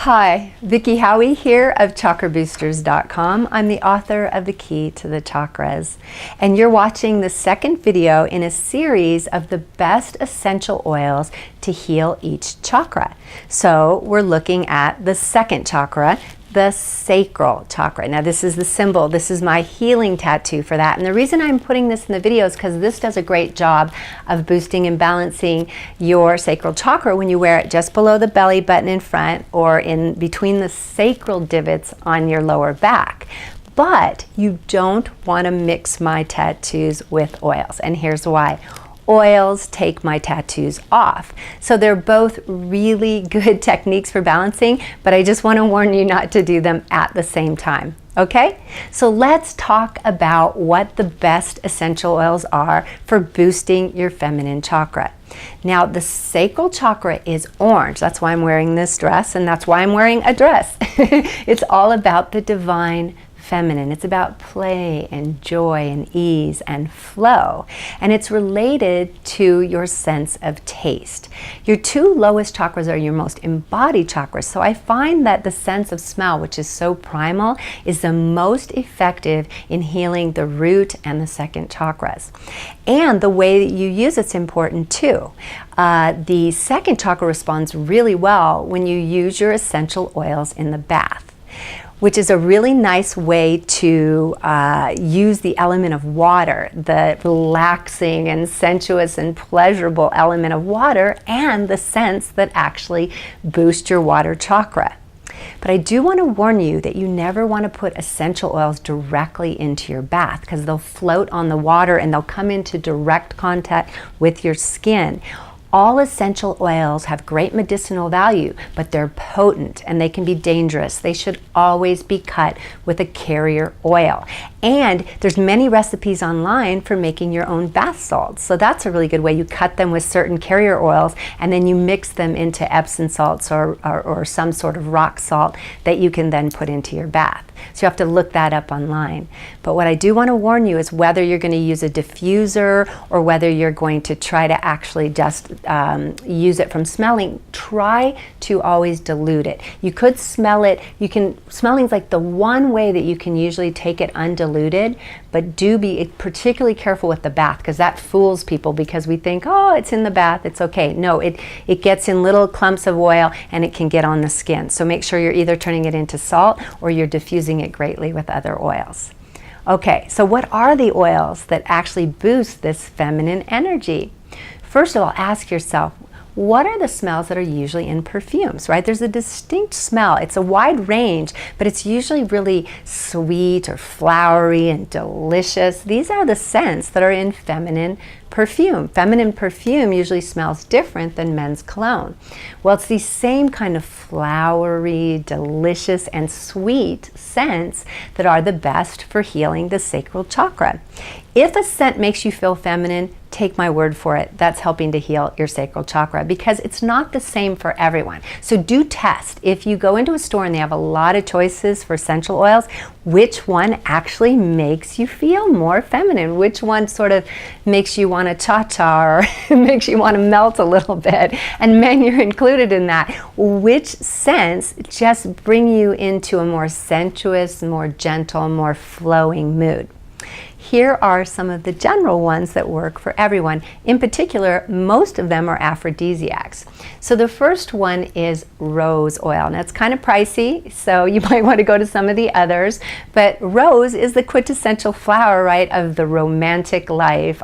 Hi, Vicki here of ChakraBoosters.com. I'm the author of The Key to the Chakras, and you're watching the second video in a series of the best essential oils to heal each chakra. So we're looking at the second chakra, the Sacral Chakra. Now this is the symbol, this is my healing tattoo for that. And the reason I'm putting this in the video is because this does a great job of boosting and balancing your sacral chakra when you wear it just below the belly button in front or in between the sacral divots on your lower back. But you don't want to mix my tattoos with oils, and here's why. Oils take my tattoos off. So they're both really good techniques for balancing, but I just want to warn you not to do them at the same time. Okay? So let's talk about what the best essential oils are for boosting your feminine chakra. Now, the sacral chakra is orange. That's why I'm wearing this dress, and that's why I'm wearing a dress. It's all about the divine feminine. It's about play and joy and ease and flow. And it's related to your sense of taste. Your two lowest chakras are your most embodied chakras. So I find that the sense of smell, which is so primal, is the most effective in healing the root and the second chakras. And the way that you use it's important too. The second chakra responds really well when you use your essential oils in the bath, which is a really nice way to use the element of water, the relaxing and sensuous and pleasurable element of water, and the scents that actually boost your water chakra. But I do want to warn you that you never want to put essential oils directly into your bath because they'll float on the water and they'll come into direct contact with your skin. All essential oils have great medicinal value, but they're potent and they can be dangerous. They should always be cut with a carrier oil. And there's many recipes online for making your own bath salts. So that's a really good way. You cut them with certain carrier oils and then you mix them into Epsom salts or some sort of rock salt that you can then put into your bath. So you have to look that up online. But what I do want to warn you is whether you're going to use a diffuser or whether you're going to try to actually just use it from smelling, try to always dilute it. You could smell it. Smelling's like the one way that you can usually take it undiluted, but do be particularly careful with the bath because that fools people because we think, oh, it's in the bath, it's okay. No, it gets in little clumps of oil and it can get on the skin. So make sure you're either turning it into salt or you're diffusing it greatly with other oils. Okay, so what are the oils that actually boost this feminine energy? First of all, ask yourself, what are the smells that are usually in perfumes, right? There's a distinct smell. It's a wide range, but it's usually really sweet or flowery and delicious. These are the scents that are in feminine perfume. Feminine perfume usually smells different than men's cologne. Well, it's these same kind of flowery, delicious, and sweet scents that are the best for healing the sacral chakra. If a scent makes you feel feminine, take my word for it, that's helping to heal your sacral chakra because it's not the same for everyone. So do test. If you go into a store and they have a lot of choices for essential oils, which one actually makes you feel more feminine? Which one sort of makes you want to cha-cha or makes you want to melt a little bit? And men, you're included in that. Which scents just bring you into a more sensuous, more gentle, more flowing mood? Here are some of the general ones that work for everyone. In particular, most of them are aphrodisiacs. So the first one is rose oil. Now it's kind of pricey, so you might want to go to some of the others, but rose is the quintessential flower, right, of the romantic life.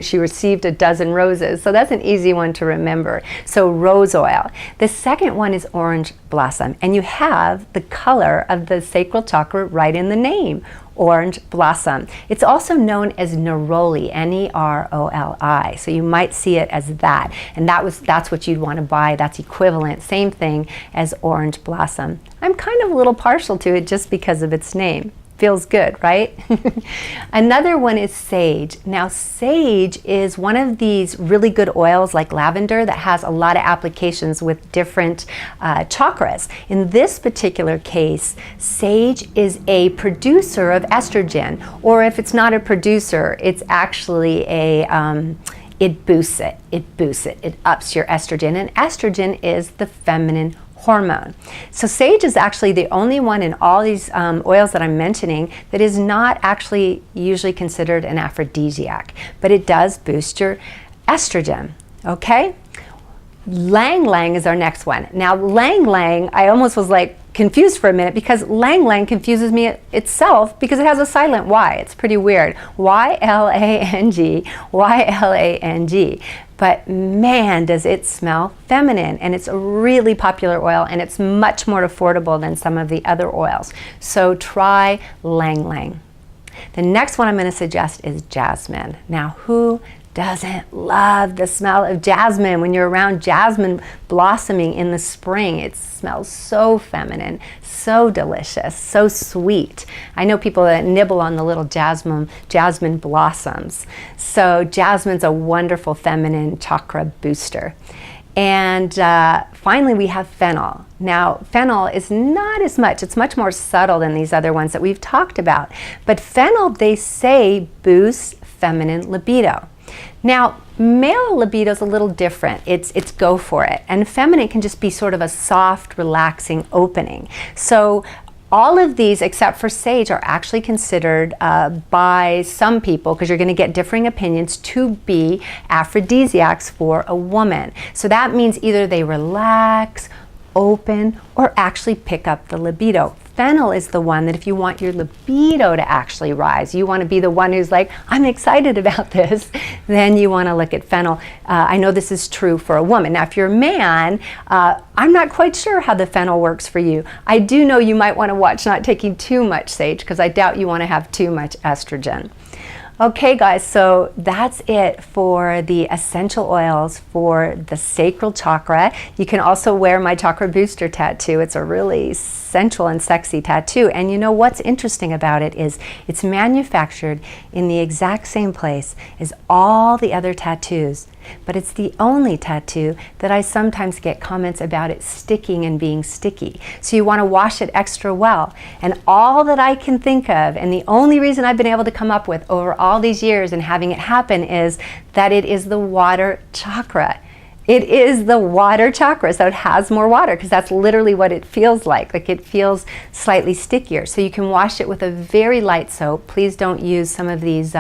She received a dozen roses, so that's an easy one to remember. So rose oil. The second one is orange blossom, and you have the color of the sacral chakra right in the name. Orange blossom. It's also known as Neroli, N-E-R-O-L-I. So you might see it as that. And that's what you'd want to buy. That's equivalent, same thing as orange blossom. I'm kind of a little partial to it just because of its name. Feels good, right? Another one is sage. Now, sage is one of these really good oils like lavender that has a lot of applications with different chakras. In this particular case, sage is a producer of estrogen, or if it's not a producer, it's actually it boosts it, it ups your estrogen, and estrogen is the feminine hormone. So sage is actually the only one in all these oils that I'm mentioning that is not actually usually considered an aphrodisiac, but it does boost your estrogen, okay? Ylang Ylang is our next one. Now Ylang Ylang, I almost was like confused for a minute because Ylang Ylang confuses me itself because it has a silent Y. It's pretty weird. Y-L-A-N-G, Y-L-A-N-G. But man, does it smell feminine, and it's a really popular oil, and it's much more affordable than some of the other oils. So try Ylang Ylang. The next one I'm going to suggest is jasmine. Now, who doesn't love the smell of jasmine? When you're around jasmine blossoming in the spring, it smells so feminine, so delicious, so sweet. I know people that nibble on the little jasmine blossoms. So jasmine's a wonderful feminine chakra booster. And finally, we have fennel. Now, fennel is not as much, it's much more subtle than these other ones that we've talked about. But fennel, they say, boosts feminine libido. Now, male libido is a little different. It's go for it. And feminine can just be sort of a soft, relaxing opening. So all of these, except for sage, are actually considered by some people, because you're going to get differing opinions, to be aphrodisiacs for a woman. So that means either they relax, open, or actually pick up the libido. Fennel is the one that if you want your libido to actually rise, you want to be the one who's like, I'm excited about this, then you want to look at fennel. I know this is true for a woman. Now, if you're a man, I'm not quite sure how the fennel works for you. I do know you might want to watch not taking too much sage, because I doubt you want to have too much estrogen. Okay guys, so that's it for the essential oils for the sacral chakra. You can also wear my Chakra Booster tattoo. It's a really sensual and sexy tattoo. And you know what's interesting about it is it's manufactured in the exact same place as all the other tattoos. But it's the only tattoo that I sometimes get comments about it sticking and being sticky. So you want to wash it extra well. And all that I can think of, and the only reason I've been able to come up with over all these years and having it happen, is that it is the water chakra. It is the water chakra, so it has more water, because that's literally what it feels like. Like, it feels slightly stickier. So you can wash it with a very light soap. Please don't use some of these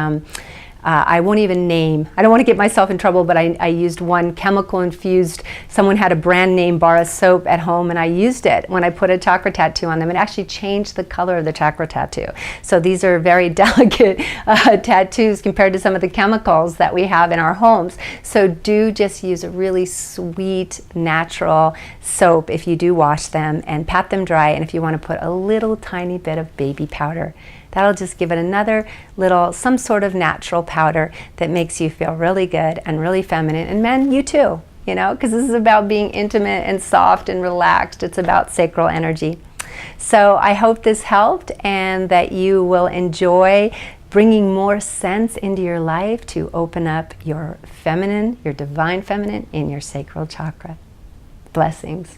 I won't even name, I don't want to get myself in trouble, but I used one chemical infused, someone had a brand name bar of soap at home, and I used it when I put a chakra tattoo on them. It actually changed the color of the chakra tattoo. So these are very delicate tattoos compared to some of the chemicals that we have in our homes. So do just use a really sweet, natural soap if you do wash them, and pat them dry. And if you want to put a little tiny bit of baby powder, that'll just give it another little, some sort of natural powder that makes you feel really good and really feminine. And men, you too, you know, because this is about being intimate and soft and relaxed. It's about sacral energy. So I hope this helped, and that you will enjoy bringing more sense into your life to open up your feminine, your divine feminine in your sacral chakra. Blessings.